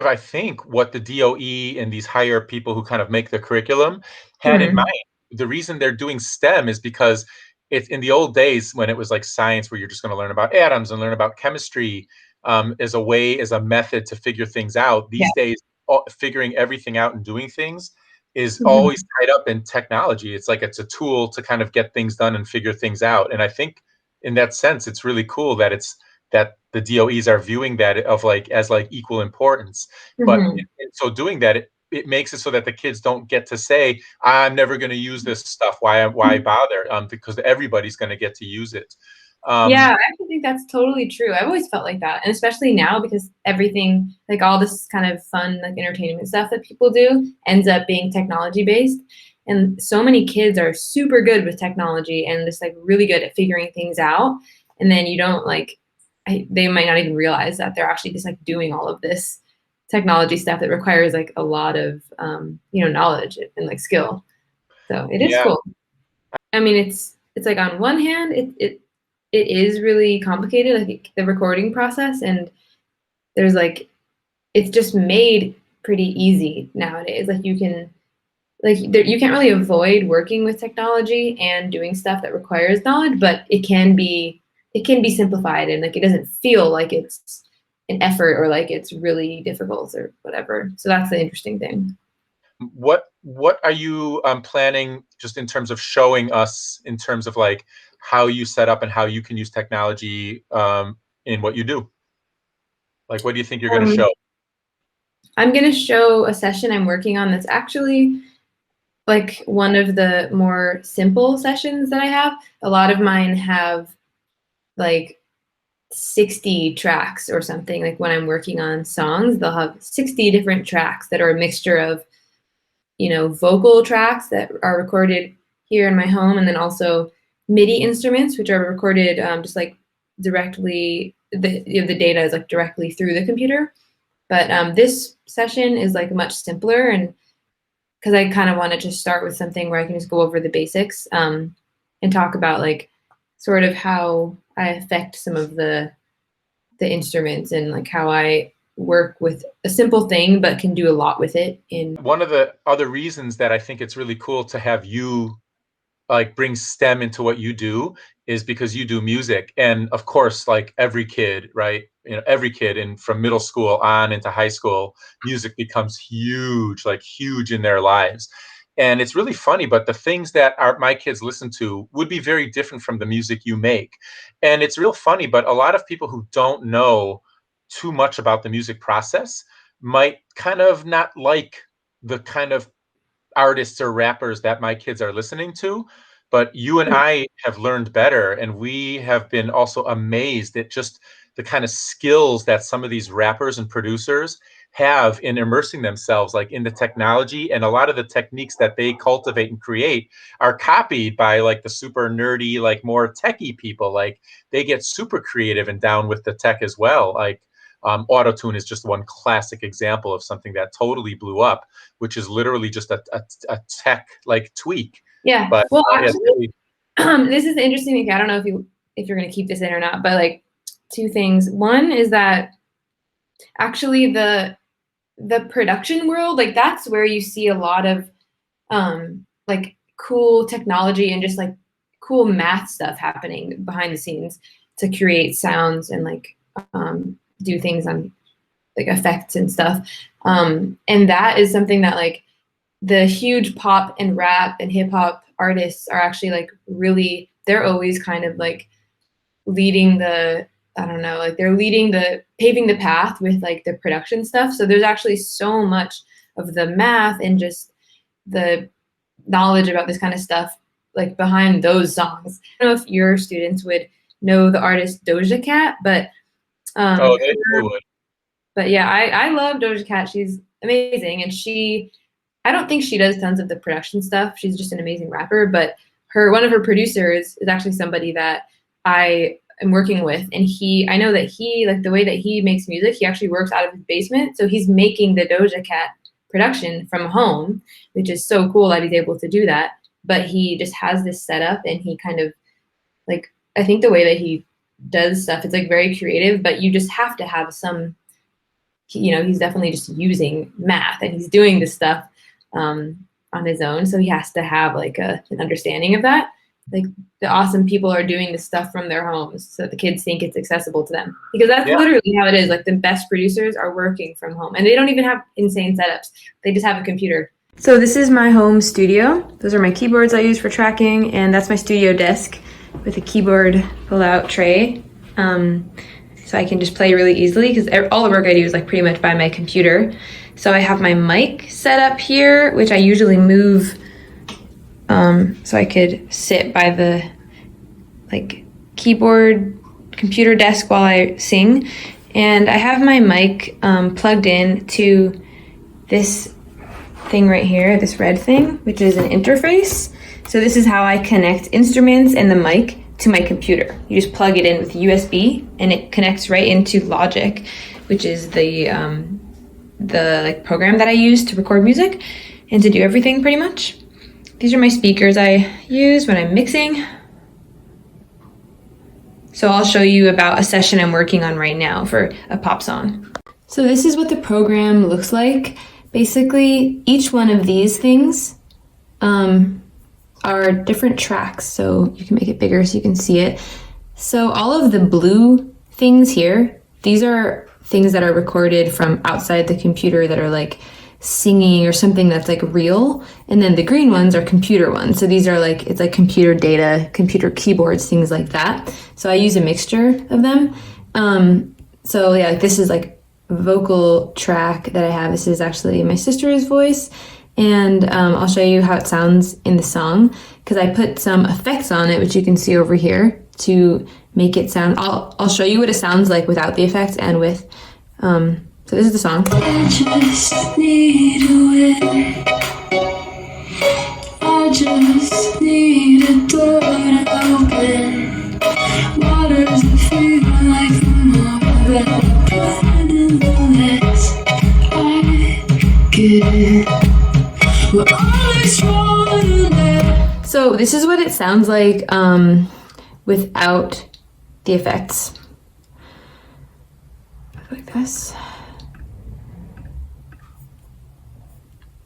I think what the DOE and these higher people who kind of make the curriculum had in mind. Hmm. The reason they're doing STEM is because it's in the old days when it was like science, where you're just going to learn about atoms and learn about chemistry, as a way, as a method to figure things out. Yeah. These days, figuring everything out and doing things is always Hmm. tied up in technology. It's like it's a tool to kind of get things done and figure things out. And I think in that sense, it's really cool that it's that the DOEs are viewing that of like as like equal importance. But Hmm. in so doing that, it makes it so that the kids don't get to say, "I'm never going to use this stuff. Why bother?" Because everybody's going to get to use it. Yeah, Um, I actually think that's totally true. I've always felt like that. And especially now because everything, like all this kind of fun, like entertainment stuff that people do ends up being technology based. And so many kids are super good with technology and just like really good at figuring things out. And then you don't like, they might not even realize that they're actually just like doing all of this technology stuff that requires like a lot of, knowledge and like skill. So it is yeah, cool. I mean, it's like on one hand, it is really complicated, like the recording process, and there's like it's just made pretty easy nowadays. Like you can you can't really avoid working with technology and doing stuff that requires knowledge, but it can be simplified and like it doesn't feel like it's an effort or like it's really difficult or whatever. So that's the interesting thing. what are you planning just in terms of showing us in terms of like how you set up and how you can use technology in what you do? Like, what do you think you're going to Um, show? I'm gonna show a session I'm working on that's actually like one of the more simple sessions that I have. A lot of mine have like 60 tracks or something. Like when I'm working on songs, they'll have 60 different tracks that are a mixture of, vocal tracks that are recorded here in my home, and then also MIDI instruments, which are recorded just like directly. The data is like directly through the computer. But this session is like much simpler, and because I kind of wanted to start with something where I can just go over the basics and talk about like sort of how I affect some of the instruments and like how I work with a simple thing but can do a lot with it in. One of the other reasons that I think it's really cool to have you like bring STEM into what you do is because you do music. And of course, like every kid, right? Every kid in from middle school on into high school, music becomes huge, like huge in their lives. And it's really funny, but the things that my kids listen to would be very different from the music you make. And it's real funny, but a lot of people who don't know too much about the music process might kind of not like the kind of artists or rappers that my kids are listening to. But you and I have learned better, and we have been also amazed at just the kind of skills that some of these rappers and producers have in immersing themselves like in the technology, and a lot of the techniques that they cultivate and create are copied by like the super nerdy, like more techie people. Like they get super creative and down with the tech as well. Like autotune is just one classic example of something that totally blew up, which is literally just a tech like tweak. Yeah. But Well, it actually, really, this is the interesting thing. I don't know if you're going to keep this in or not, but like two things. One is that actually the production world, like that's where you see a lot of like cool technology and just like cool math stuff happening behind the scenes to create sounds and like do things on like effects and stuff. And that is something that like the huge pop and rap and hip hop artists are actually like really, they're always kind of like leading the, I don't know, like they're leading the paving the path with like the production stuff. So there's actually so much of the math and just the knowledge about this kind of stuff like behind those songs. I don't know if your students would know the artist Doja Cat, but oh, they her, would. but yeah, I love Doja Cat. She's amazing, and I don't think she does tons of the production stuff. She's just an amazing rapper, but one of her producers is actually somebody that I am working with, and I know that he like the way that he makes music. He actually works out of his basement, so he's making the Doja Cat production from home, which is so cool that he's able to do that. But he just has this setup, and he kind of like I think the way that he does stuff, it's like very creative, but you just have to have some he's definitely just using math and he's doing this stuff on his own. So he has to have like an understanding of that. Like the awesome people are doing this stuff from their homes so that the kids think it's accessible to them, because that's literally how it is. Like the best producers are working from home and they don't even have insane setups. They just have a computer. So this is my home studio. Those are my keyboards I use for tracking, and that's my studio desk with a keyboard pull-out tray. So I can just play really easily because all the work I do is like pretty much by my computer. So I have my mic set up here, which I usually move so I could sit by the like keyboard computer desk while I sing. And I have my mic plugged in to this thing right here, this red thing, which is an interface. So this is how I connect instruments and the mic to my computer. You just plug it in with USB and it connects right into Logic, which is the like program that I use to record music and to do everything pretty much. These are my speakers I use when I'm mixing. So I'll show you about a session I'm working on right now for a pop song. So this is what the program looks like. Basically, each one of these things are different tracks, so you can make it bigger so you can see it. So all of the blue things here, these are things that are recorded from outside the computer that are like singing or something that's like real. And then the green ones are computer ones. So these are like, it's like computer data, computer keyboards, things like that. So I use a mixture of them. So yeah, like this is like a vocal track that I have. This is actually my sister's voice. And I'll show you how it sounds in the song because I put some effects on it, which you can see over here to make it sound. I'll show you what it sounds like without the effects and with. So this is the song. I just need a way. I just need a door to open. What does it feel like the more that I put in the less I get? So this is what it sounds like without the effects. Like this.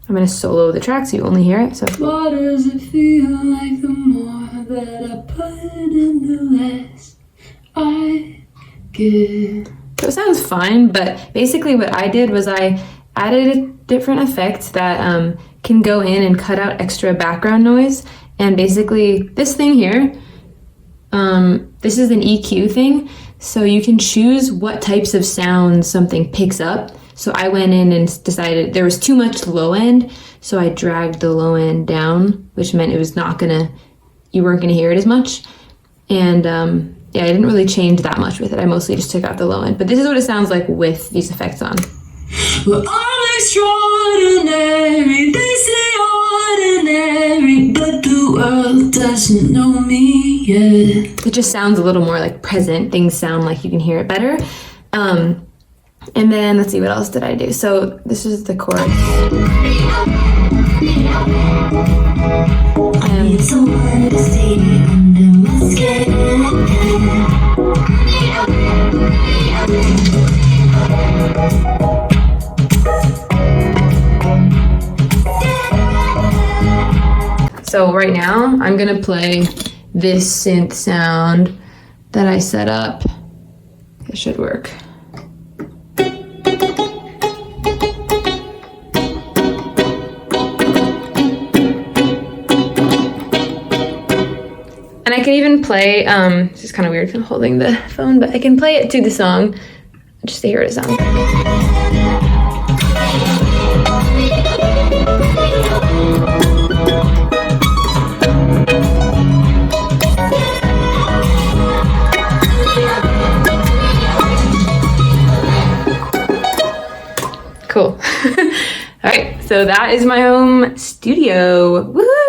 I'm going to solo the track so you only hear it. So what does it feel like the more that I put in the less I get? So it sounds fine, but basically what I did was I added different effects that can go in and cut out extra background noise. And basically this thing here, this is an EQ thing. So you can choose what types of sounds something picks up. So I went in and decided there was too much low end. So I dragged the low end down, which meant it was you weren't gonna hear it as much. And yeah, I didn't really change that much with it. I mostly just took out the low end, but this is what it sounds like with these effects on. Well, I'm extraordinary, they say ordinary, but the world doesn't know me yet. It just sounds a little more like present. Things sound like you can hear it better. And then let's see, what else did I do? So this is the chorus. So right now I'm gonna play this synth sound that I set up. It should work. And I can even play, this is kind of weird if I'm holding the phone, but I can play it to the song just to hear what it sounds like. Cool. All right, so that is my home studio. Woohoo!